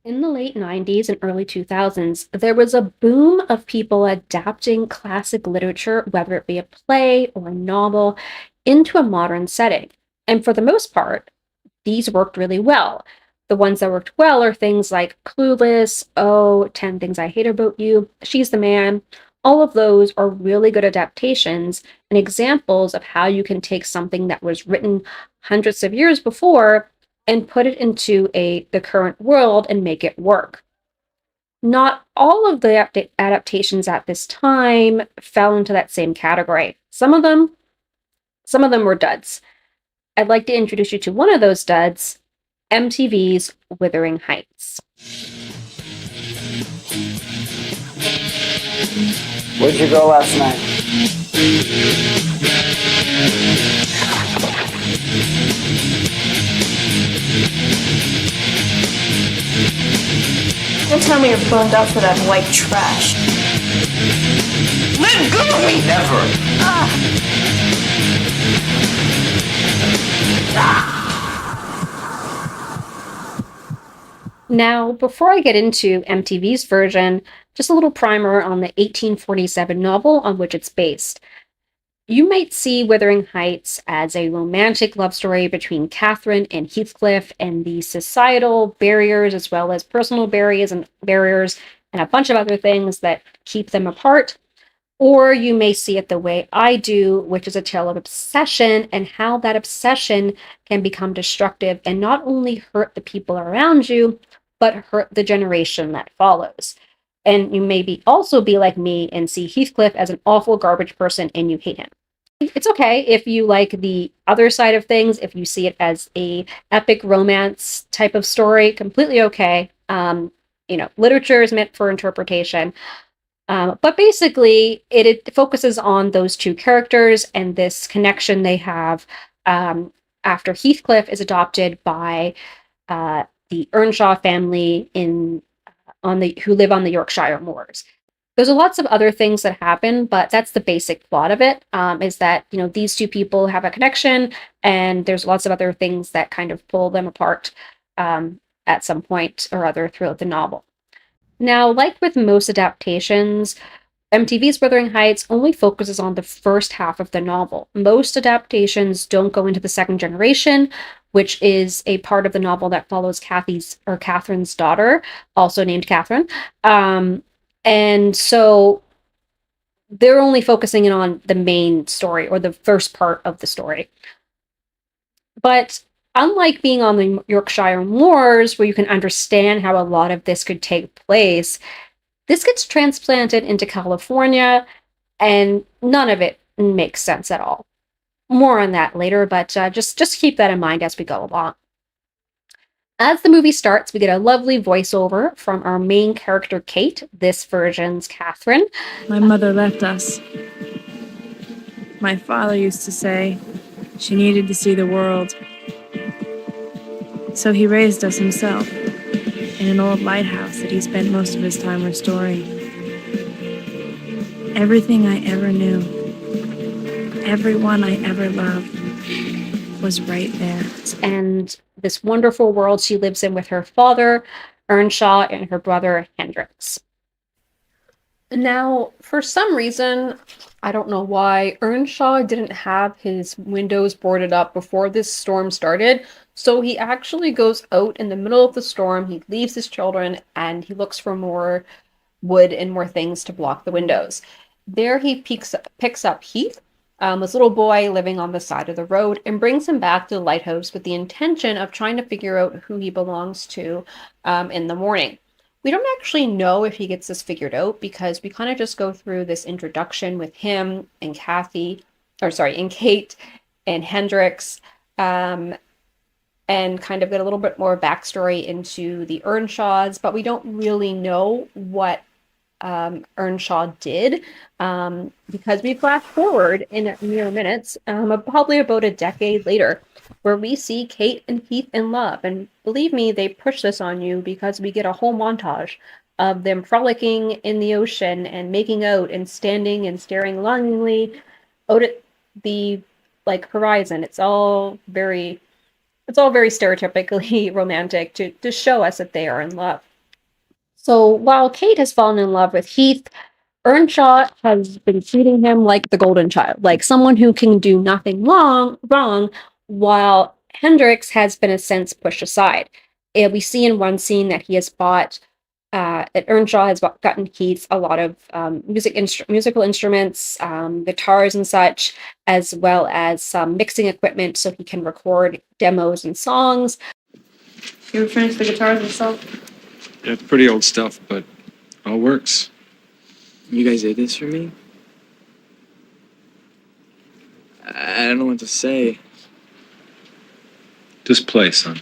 In the late 90s and early 2000s, there was a boom of people adapting classic literature, whether it be a play or a novel, into a modern setting. And for the most part, these worked really well. The ones that worked well are things like Clueless, Oh, 10 Things I Hate About You, She's the Man. All of those are really good adaptations and examples of how you can take something that was written hundreds of years before and put it into the current world and make it work. Not all of the adaptations at this time fell into that same category. Some of them were duds. I'd like to introduce you to one of those duds, MTV's Wuthering Heights. Where'd you go last night? Don't tell me you're bummed out for that white trash. Let go of me! Never! Now, before I get into MTV's version, just a little primer on the 1847 novel on which it's based. You might see Wuthering Heights as a romantic love story between Catherine and Heathcliff and the societal barriers as well as personal barriers and a bunch of other things that keep them apart. Or you may see it the way I do, which is a tale of obsession and how that obsession can become destructive and not only hurt the people around you, but hurt the generation that follows. And you may also be like me and see Heathcliff as an awful garbage person and you hate him. It's okay if you like the other side of things, if you see it as a epic romance type of story, completely okay. Literature is meant for interpretation. But basically, it focuses on those two characters and this connection they have after Heathcliff is adopted by the Earnshaw family who live on the Yorkshire moors. There's lots of other things that happen, but that's the basic plot of it. Is that these two people have a connection, and there's lots of other things that kind of pull them apart at some point or other throughout the novel. Now, like with most adaptations, MTV's Wuthering Heights only focuses on the first half of the novel. Most adaptations don't go into the second generation, which is a part of the novel that follows Catherine's daughter, also named Catherine. And so they're only focusing in on the main story or the first part of the story. But unlike being on the Yorkshire moors, where you can understand how a lot of this could take place, this gets transplanted into California, and none of it makes sense at all. More on that later, but just keep that in mind as we go along. As the movie starts, we get a lovely voiceover from our main character, Kate, this version's Catherine. My mother left us. My father used to say she needed to see the world. So he raised us himself in an old lighthouse that he spent most of his time restoring. Everything I ever knew, everyone I ever loved, was right there. And this wonderful world she lives in with her father, Earnshaw, and her brother, Hendrix. Now, for some reason, I don't know why, Earnshaw didn't have his windows boarded up before this storm started, so he actually goes out in the middle of the storm, he leaves his children, and he looks for more wood and more things to block the windows. There he picks up Heath, this little boy living on the side of the road, and brings him back to the lighthouse with the intention of trying to figure out who he belongs to in the morning. We don't actually know if he gets this figured out because we kind of just go through this introduction with him and Kate and Hendrix, and kind of get a little bit more backstory into the Earnshaws, but we don't really know what Earnshaw did because we flash forward in mere minutes, probably about a decade later, where we see Kate and Heath in love. And believe me, they push this on you because we get a whole montage of them frolicking in the ocean and making out and standing and staring longingly out at the horizon. It's all very stereotypically romantic to show us that they are in love. So while Kate has fallen in love with Heath, Earnshaw has been treating him like the golden child, like someone who can do nothing wrong, while Hendrix has been a sense pushed aside. And we see in one scene that he has bought that Earnshaw has gotten Keith a lot of musical instruments, guitars and such, as well as some mixing equipment so he can record demos and songs. You ever finish the guitars yourself? Yeah, it's pretty old stuff, but all works. You guys did this for me? I don't know what to say. Just play, son.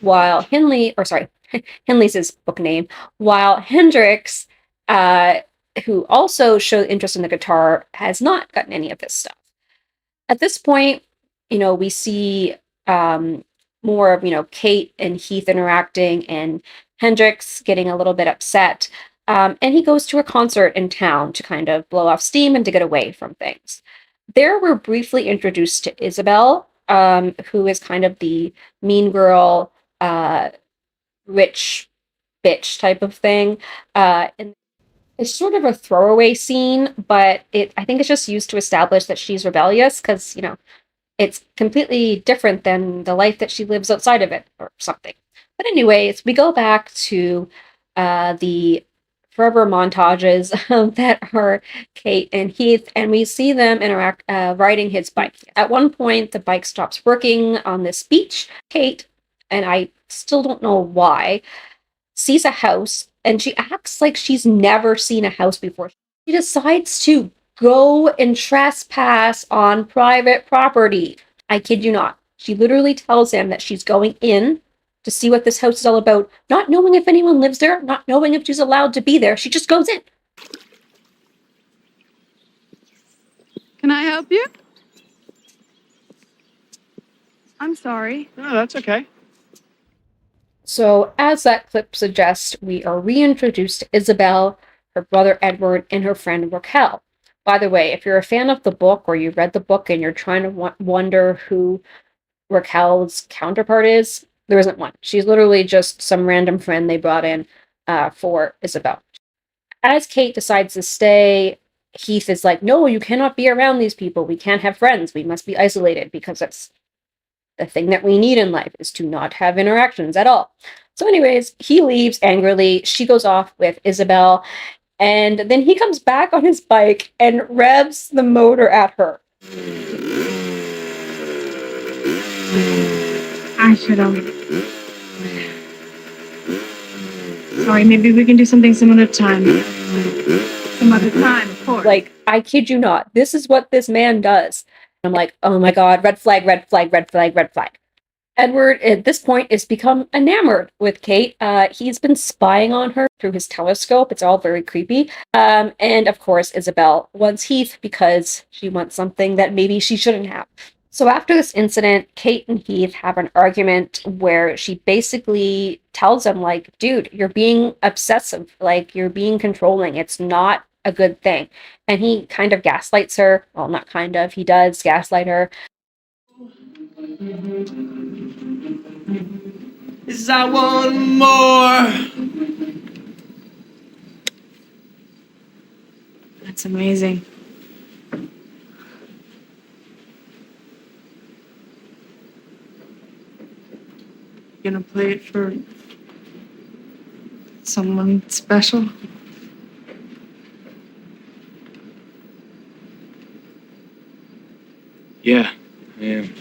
While Henley's his book name, while Hendrix, who also showed interest in the guitar, has not gotten any of this stuff. At this point, we see more of, Kate and Heath interacting and Hendrix getting a little bit upset. And he goes to a concert in town to kind of blow off steam and to get away from things. There, we're briefly introduced to Isabelle, who is kind of the mean girl, rich bitch type of thing. And it's sort of a throwaway scene, but I think it's just used to establish that she's rebellious because, it's completely different than the life that she lives outside of it or something. But anyways, we go back to the forever montages that are Kate and Heath, and we see them interact riding his bike. At one point, the bike stops working on this beach. Kate, and I still don't know why, sees a house, and she acts like she's never seen a house before. She decides to go and trespass on private property. I kid you not. She literally tells him that she's going in to see what this house is all about, not knowing if anyone lives there, not knowing if she's allowed to be there. She just goes in. Can I help you? I'm sorry. No, that's okay. So, as that clip suggests, we are reintroduced to Isabelle, her brother Edward, and her friend Raquelle. By the way, if you're a fan of the book or you read the book and you're trying to wonder who Raquelle's counterpart is, there isn't one. She's literally just some random friend they brought in for Isabelle. As Kate decides to stay, Heath is like, no, you cannot be around these people. We can't have friends. We must be isolated because that's the thing that we need in life is to not have interactions at all. So anyways, he leaves angrily. She goes off with Isabelle. And then he comes back on his bike and revs the motor at her. I should have. Sorry, maybe we can do something some other time. Some other time, of course. Like, I kid you not. This is what this man does. I'm like, oh my god, red flag, red flag, red flag, red flag. Edward, at this point, has become enamored with Kate. He's been spying on her through his telescope. It's all very creepy. And of course, Isabelle wants Heath because she wants something that maybe she shouldn't have. So after this incident, Kate and Heath have an argument where she basically tells him, like, dude, you're being obsessive. Like, you're being controlling. It's not a good thing. And he kind of gaslights her. Well, not kind of. He does gaslight her. Is I want more. That's amazing. You gonna play it for someone special? Yeah, I am.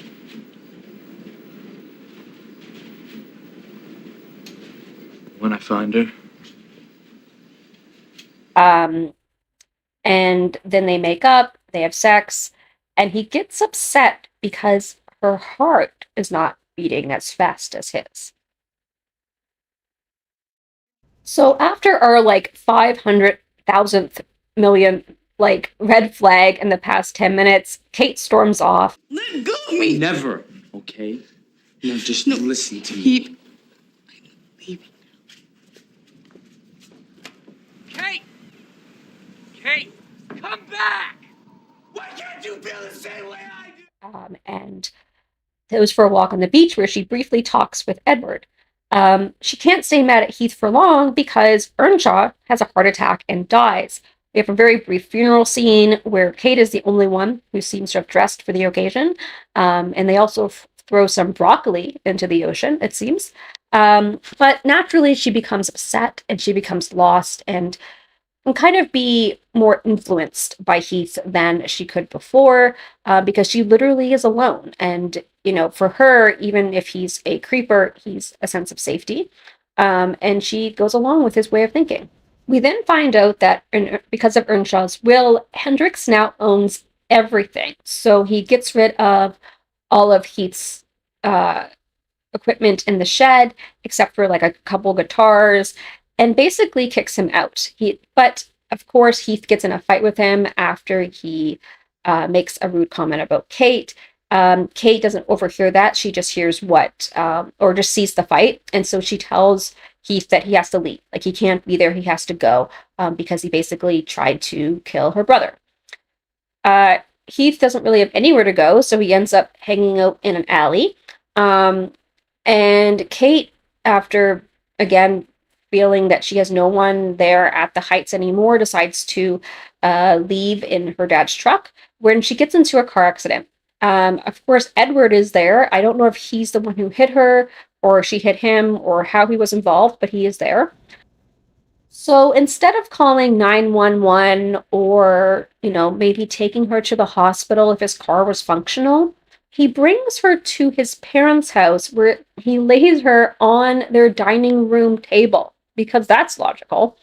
When I find her. And then they make up, they have sex, and he gets upset because her heart is not beating as fast as his. So after our 500,000th million red flag in the past 10 minutes, Kate storms off. Let go of me. Never, okay? Now just listen to me. Keep. Leave. Kate! Kate, come back! Why can't you feel the same way I do? And goes for a walk on the beach where she briefly talks with Edward. She can't stay mad at Heath for long because Earnshaw has a heart attack and dies. We have a very brief funeral scene where Kate is the only one who seems to have dressed for the occasion. And they also throw some broccoli into the ocean, it seems. But naturally, she becomes upset and she becomes lost and can kind of be more influenced by Heath than she could before, because she literally is alone. And, for her, even if he's a creeper, he's a sense of safety. And she goes along with his way of thinking. We then find out that because of Earnshaw's will, Hendrix now owns everything. So he gets rid of all of Heath's uh, equipment in the shed, except for like a couple guitars, and basically kicks him out. But of course, Heath gets in a fight with him after he makes a rude comment about Kate. Kate doesn't overhear that. She just hears or just sees the fight. And so she tells Heath that he has to leave. Like, he can't be there. He has to go, because he basically tried to kill her brother. Heath doesn't really have anywhere to go, so he ends up hanging out in an alley. And Kate, after, again, feeling that she has no one there at the Heights anymore, decides to leave in her dad's truck, when she gets into a car accident. Of course, Edward is there. I don't know if he's the one who hit her, or she hit him, or how he was involved, but he is there. So instead of calling 911 or, maybe taking her to the hospital if his car was functional, he brings her to his parents' house where he lays her on their dining room table, because that's logical.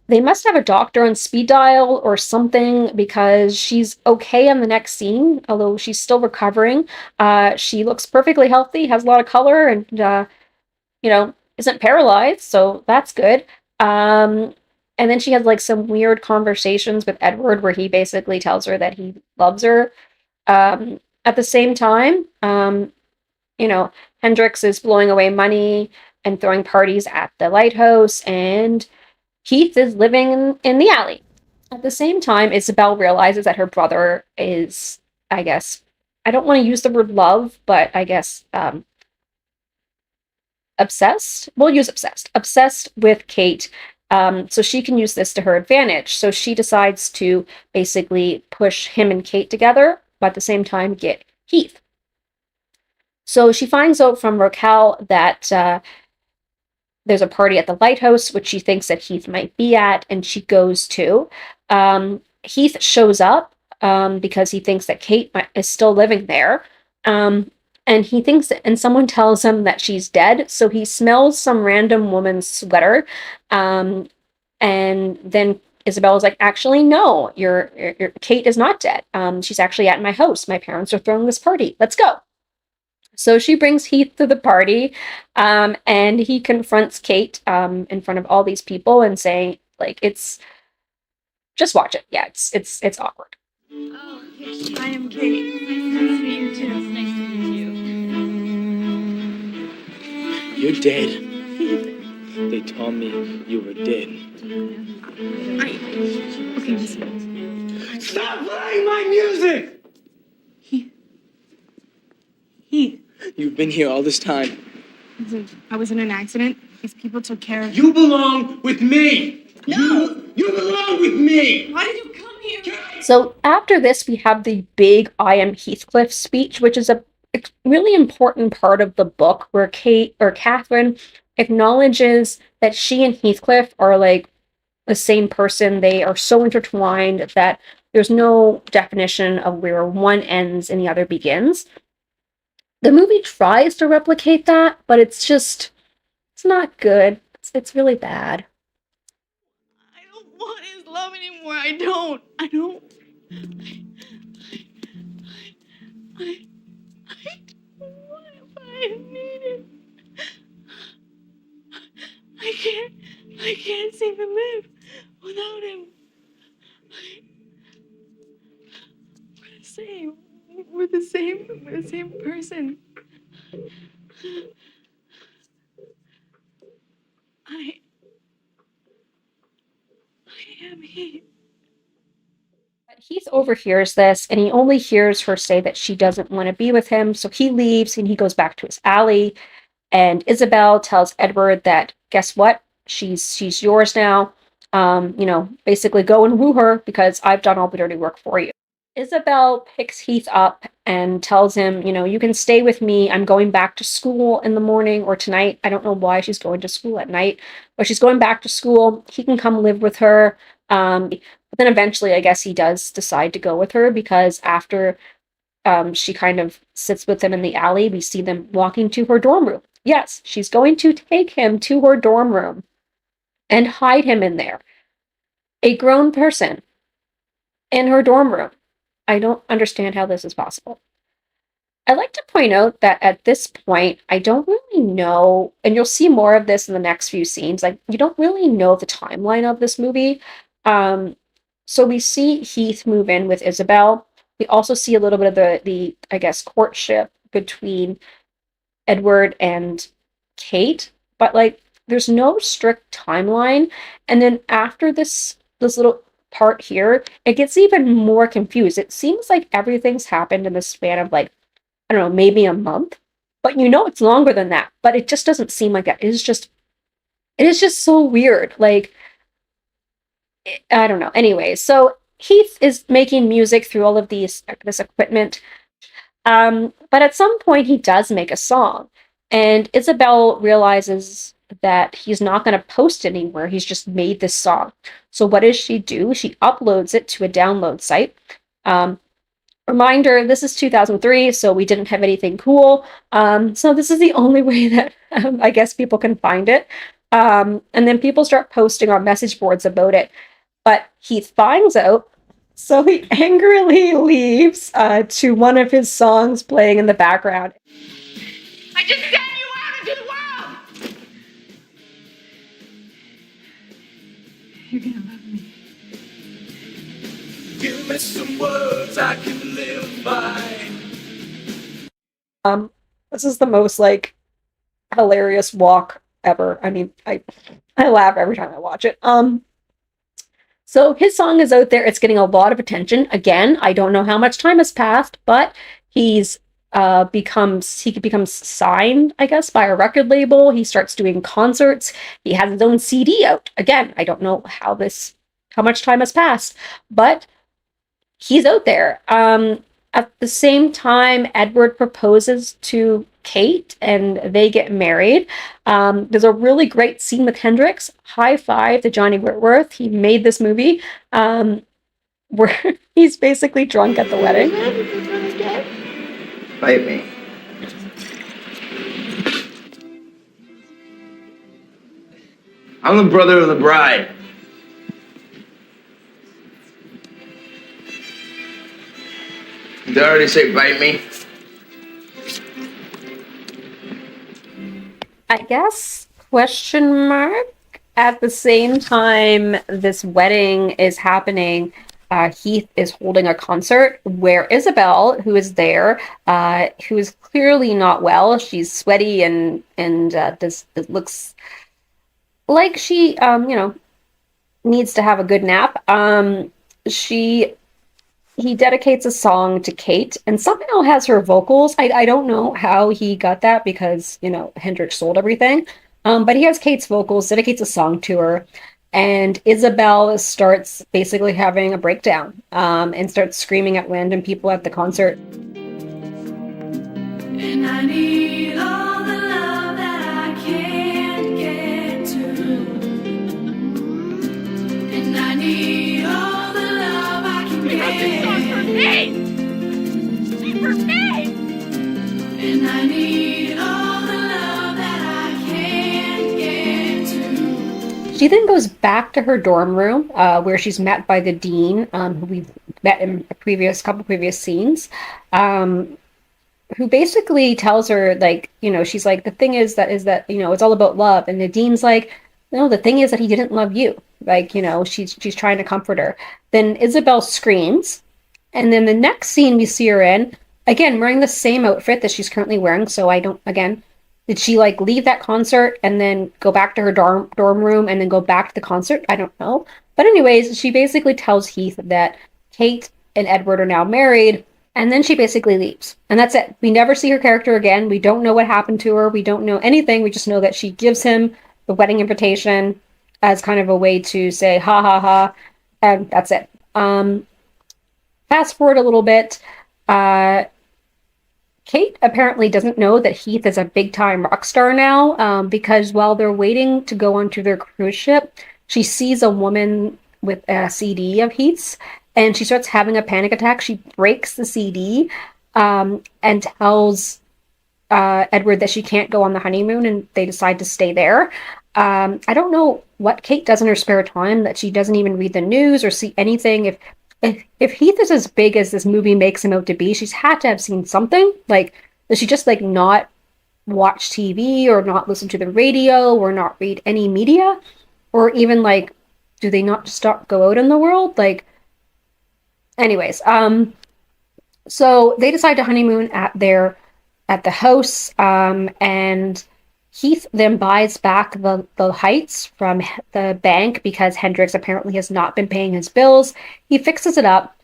They must have a doctor on speed dial or something, because she's okay on the next scene, although she's still recovering. She looks perfectly healthy, has a lot of color, and isn't paralyzed, so that's good. And then she has like some weird conversations with Edward where he basically tells her that he loves her. At the same time, Hendrix is blowing away money and throwing parties at the lighthouse, and Heath is living in the alley. At the same time, Isabelle realizes that her brother is, I guess, I don't want to use the word love, but I guess obsessed. We'll use obsessed with Kate. So she can use this to her advantage. So she decides to basically push him and Kate together, but at the same time get Heath. So she finds out from Raquelle that there's a party at the lighthouse, which she thinks that Heath might be at, and she goes to. Heath shows up because he thinks that Kate is still living there. And he thinks and someone tells him that she's dead, so he smells some random woman's sweater. And then Isabelle is like, actually, no, your Kate is not dead. She's actually at my house. My parents are throwing this party. Let's go. So she brings Heath to the party, and he confronts Kate in front of all these people and saying, like, just watch it. Yeah, it's awkward. Oh, I am Kate. Nice to meet you too. Nice to meet you. You're dead. They told me you were dead. Okay, listen. Stop playing my music! Heath. You've been here all this time. Listen, I was in an accident. These people took care of You belong with me! No! You belong with me! Why did you come here? So after this, we have the big I am Heathcliff speech, which is a really important part of the book, where Catherine acknowledges that she and Heathcliff are like the same person. They are so intertwined that there's no definition of where one ends and the other begins. The movie tries to replicate that, but it's not good. It's really bad. I don't want his love anymore. I don't. I don't want it, but I need it. I can't seem to live without him. We're the same. We're the same person. I am he. Heath overhears this, and he only hears her say that she doesn't want to be with him, so he leaves and he goes back to his alley. And Isabelle tells Edward that, guess what? She's yours now. Basically go and woo her because I've done all the dirty work for you. Isabelle picks Heath up and tells him, you can stay with me. I'm going back to school in the morning or tonight. I don't know why she's going to school at night, but she's going back to school. He can come live with her. But then eventually, I guess he does decide to go with her because after she kind of sits with him in the alley, we see them walking to her dorm room. Yes, she's going to take him to her dorm room and hide him in there. A grown person in her dorm room. I don't understand how this is possible. I'd like to point out that at this point, I don't really know, and you'll see more of this in the next few scenes, like, you don't really know the timeline of this movie. So we see Heath move in with Isabelle. We also see a little bit of the I guess, courtship between Edward and Kate, but, like, there's no strict timeline. And then after this little part here, it gets even more confused. It seems like everything's happened in the span of, like, I don't know, maybe a month, but it's longer than that. But it just doesn't seem like that. It is just so weird. Like, I don't know. Anyway, so Heath is making music through all of this equipment. But at some point he does make a song, and Isabelle realizes that he's not going to post anywhere. He's just made this song. So what does she do? She uploads it to a download site. Reminder, this is 2003, so we didn't have anything cool. So this is the only way that I guess people can find it. And then people start posting on message boards about it. But Heath finds out, so he angrily leaves to one of his songs playing in the background. I just sent you out into the world! You're gonna love me. Give me some words I can live by. This is the most, like, hilarious walk ever. I mean, I laugh every time I watch it. So his song is out there. It's getting a lot of attention. Again, I don't know how much time has passed, but he becomes signed, I guess, by a record label. He starts doing concerts. He has his own CD out. Again, I don't know how much time has passed, but he's out there. At the same time, Edward proposes to Kate and they get married. There's a really great scene with Hendrix. High five to Johnny Whitworth. He made this movie where he's basically drunk at the wedding. Bite me. I'm the brother of the bride. Did I already say bite me? I guess, question mark. At the same time this wedding is happening, Heath is holding a concert where Isabelle, who is there, who is clearly not well. She's sweaty and this looks like she, needs to have a good nap. He dedicates a song to Kate and somehow has her vocals. I don't know how he got that because, Hendrix sold everything. But he has Kate's vocals, dedicates a song to her, and Isabelle starts basically having a breakdown and starts screaming at random people at the concert. And I need all the love that I can get to. And I need all the love I can get. This song's for me! She's for me! And I need all the love that I can get to. She then goes back to her dorm room where she's met by the dean, who we've met in a couple previous scenes, who basically tells her, she's like, the thing is that, it's all about love. And the dean's like, no, the thing is that he didn't love you. She's trying to comfort her. Then Isabelle screams. And then the next scene we see her in, again, wearing the same outfit that she's currently wearing. So did she leave that concert and then go back to her dorm room and then go back to the concert? I don't know. But anyways, she basically tells Heath that Kate and Edward are now married And then she basically leaves. And that's it. We never see her character again. We don't know what happened to her. We don't know anything. We just know that she gives him the wedding invitation as kind of a way to say, ha ha ha. And that's it. Fast forward a little bit. Kate apparently doesn't know that Heath is a big-time rock star now, because while they're waiting to go onto their cruise ship, she sees a woman with a CD of Heath's, and she starts having a panic attack. She breaks the CD, and tells Edward that she can't go on the honeymoon, and they decide to stay there. I don't know what Kate does in her spare time, that she doesn't even read the news or see anything. If Heath is as big as this movie makes him out to be, she's had to have seen something. Like, does she just like not watch TV or not listen to the radio or not read any media? Or even like, do they not just go out in the world? Like, anyways, so they decide to honeymoon at the house, and Heath then buys back the Heights from the bank because Hendrix apparently has not been paying his bills. He fixes it up,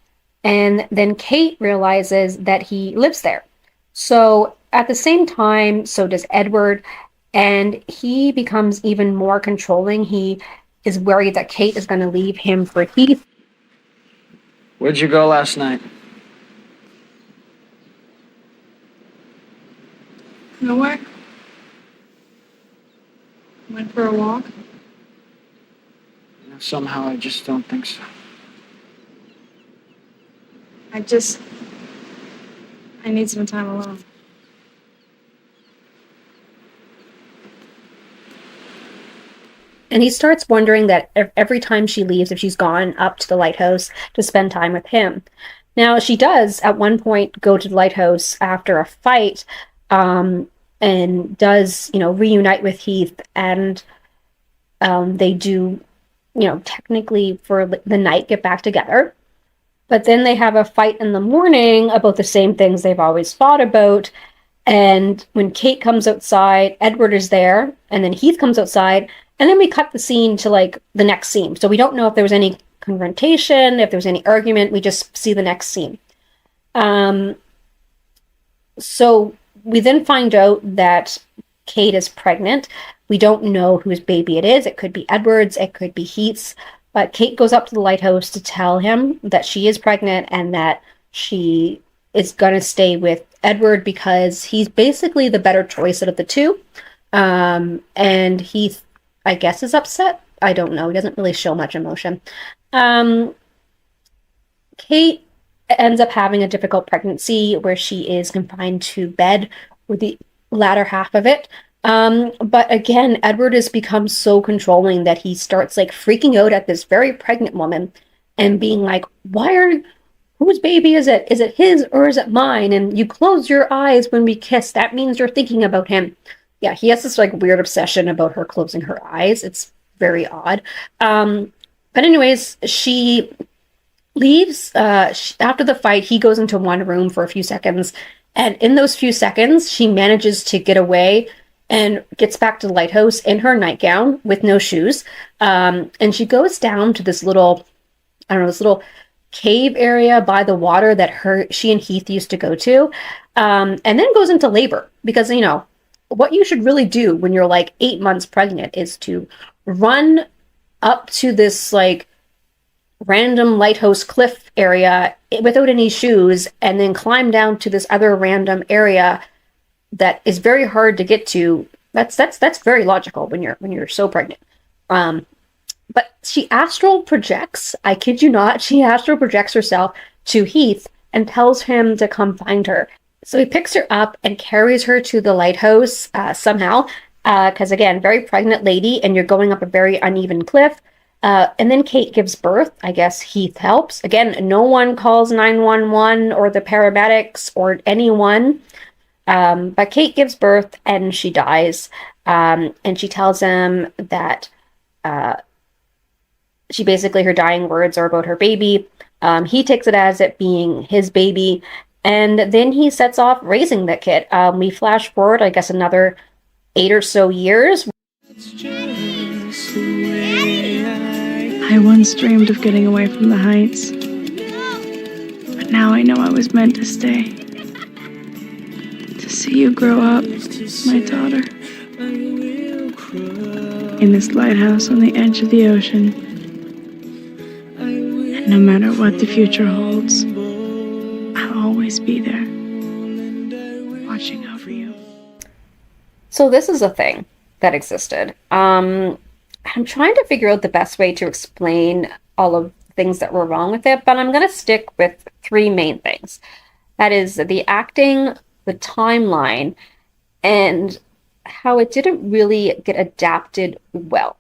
and then Kate realizes that he lives there. So at the same time, so does Edward, and he becomes even more controlling. He is worried that Kate is going to leave him for Heath. Where'd you go last night? Nowhere. Went for a walk. Somehow I just don't think so. I need some time alone. And he starts wondering that every time she leaves, if she's gone up to the lighthouse to spend time with him. Now, she does at one point go to the lighthouse after a fight, and does, reunite with Heath, and they do, technically for the night get back together. But then they have a fight in the morning about the same things they've always fought about. And when Kate comes outside, Edward is there, and then Heath comes outside, and then we cut the scene to like the next scene. So we don't know if there was any confrontation, if there was any argument. We just see the next scene. So we then find out that Kate is pregnant. We don't know whose baby it is. It could be Edward's, it could be Heath's. But Kate goes up to the lighthouse to tell him that she is pregnant and that she is going to stay with Edward because he's basically the better choice out of the two. And Heath, I guess, is upset. I don't know. He doesn't really show much emotion. Kate ends up having a difficult pregnancy where she is confined to bed for the latter half of it. But again, Edward has become so controlling that he starts like freaking out at this very pregnant woman and being like, whose baby is it? Is it his or is it mine? And you close your eyes when we kiss. That means you're thinking about him. Yeah, he has this like weird obsession about her closing her eyes. It's very odd. But anyways, she leaves. After the fight, he goes into one room for a few seconds. And in those few seconds, she manages to get away and gets back to the lighthouse in her nightgown with no shoes. And she goes down to this little cave area by the water that she and Heath used to go to. And then goes into labor because, what you should really do when you're like 8 months pregnant is to run up to this like random lighthouse cliff area without any shoes and then climb down to this other random area that is very hard to get to. That's very logical when you're so pregnant. But she astral projects, I kid you not, she astral projects herself to Heath and tells him to come find her. So he picks her up and carries her to the lighthouse somehow, because again, very pregnant lady, and you're going up a very uneven cliff. And then Kate gives birth. I guess Heath helps. Again, no one calls 911 or the paramedics or anyone. But Kate gives birth and she dies. And she tells him that her dying words are about her baby. He takes it as it being his baby. And then he sets off raising the kid. We flash forward, I guess, another 8 or so years. I once dreamed of getting away from the Heights. But now now I know I was meant to stay. To see you grow up, my daughter. In this lighthouse on the edge of the ocean. And no matter what the future holds, I'll always be there, watching over you. So this is a thing that existed. I'm trying to figure out the best way to explain all of the things that were wrong with it, but I'm going to stick with three main things. That is the acting, the timeline, and how it didn't really get adapted well.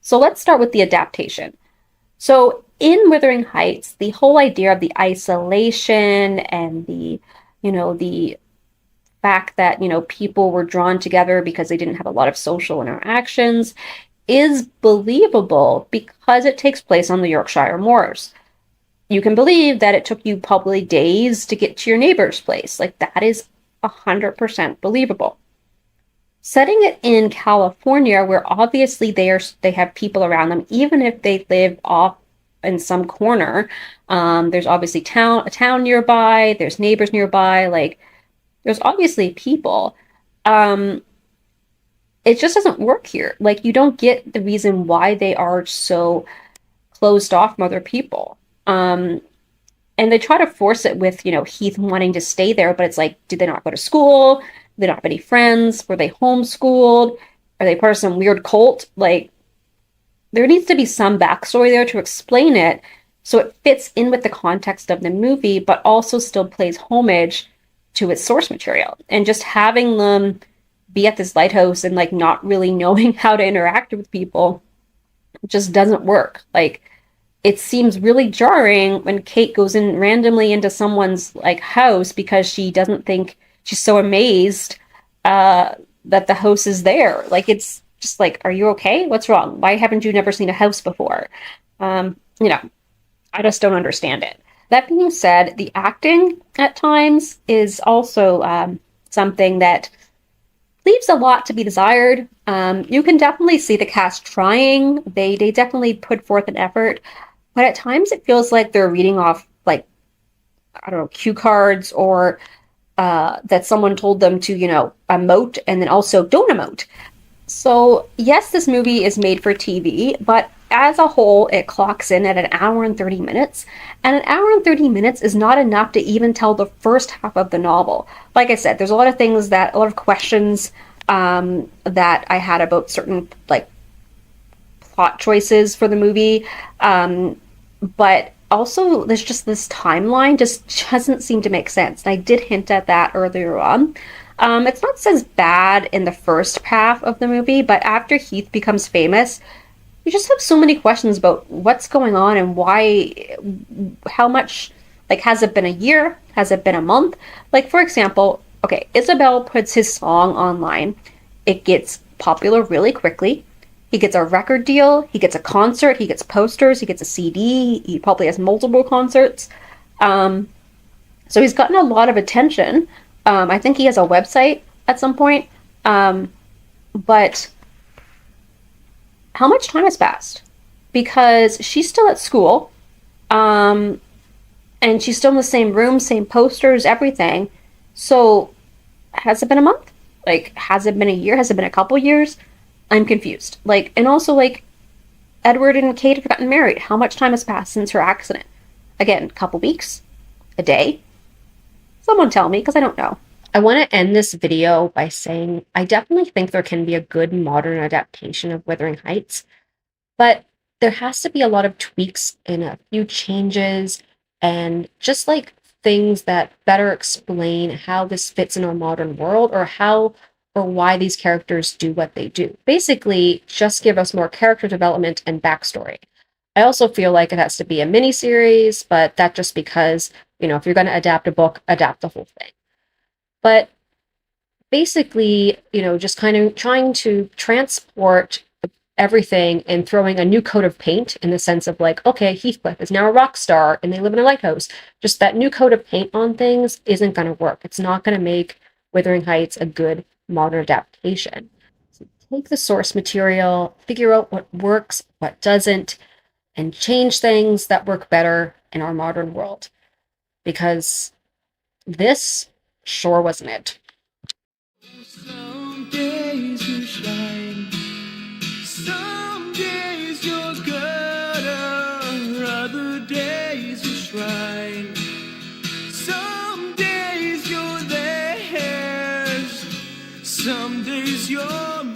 So let's start with the adaptation. So in Wuthering Heights, the whole idea of the isolation and the fact that, people were drawn together because they didn't have a lot of social interactions is believable because it takes place on the Yorkshire moors. You can believe that it took you probably days to get to your neighbor's place. Like, that is 100% believable. Setting it in California, where obviously they have people around them, even if they live off in some corner, there's obviously a town nearby, there's neighbors nearby, like, there's obviously people. It just doesn't work here. Like, you don't get the reason why they are so closed off from other people. And they try to force it with, Heath wanting to stay there, but it's like, did they not go to school? Do they not have any friends? Were they homeschooled? Are they part of some weird cult? Like, there needs to be some backstory there to explain it so it fits in with the context of the movie, but also still plays homage to its source material. And just having them be at this lighthouse and like not really knowing how to interact with people just doesn't work. Like, it seems really jarring when Kate goes in randomly into someone's like house because she doesn't think, she's so amazed that the house is there. Like, it's just like, are you okay? What's wrong? Why haven't you never seen a house before? I just don't understand it. That being said, the acting at times is also something that leaves a lot to be desired. You can definitely see the cast trying. They definitely put forth an effort, but at times it feels like they're reading off, like, I don't know, cue cards, or that someone told them to, emote and then also don't emote. So yes, this movie is made for TV, but as a whole, it clocks in at an hour and 30 minutes. And an hour and 30 minutes is not enough to even tell the first half of the novel. Like I said, there's a lot of questions that I had about certain, like, plot choices for the movie. But also, there's just this timeline just doesn't seem to make sense. And I did hint at that earlier on. It's not as bad in the first half of the movie, but after Heath becomes famous, you just have so many questions about what's going on and why, how much, like, has it been a year? Has it been a month? Like, for example, okay, Isabelle puts his song online. It gets popular really quickly. He gets a record deal. He gets a concert. He gets posters. He gets a CD. He probably has multiple concerts. So he's gotten a lot of attention. I think he has a website at some point. But how much time has passed? Because she's still at school, and she's still in the same room, same posters, everything. So has it been a month? Like, has it been a year? Has it been a couple years? I'm confused. Like, and also, like, Edward and Kate have gotten married. How much time has passed since her accident? Again, a couple weeks? A day? Someone tell me, because I don't know. I want to end this video by saying I definitely think there can be a good modern adaptation of Wuthering Heights, but there has to be a lot of tweaks and a few changes and just like things that better explain how this fits in our modern world, or how or why these characters do what they do. Basically, just give us more character development and backstory. I also feel like it has to be a miniseries, but that's just because, if you're going to adapt a book, adapt the whole thing. But basically, just kind of trying to transport everything and throwing a new coat of paint, in the sense of like, okay, Heathcliff is now a rock star and they live in a lighthouse. Just that new coat of paint on things isn't going to work. It's not going to make Wuthering Heights a good modern adaptation. So take the source material, figure out what works, what doesn't, and change things that work better in our modern world. because this sure wasn't it. Some days you shine, some days you're gutter, other days you shrine. Some days you're theirs, some days you're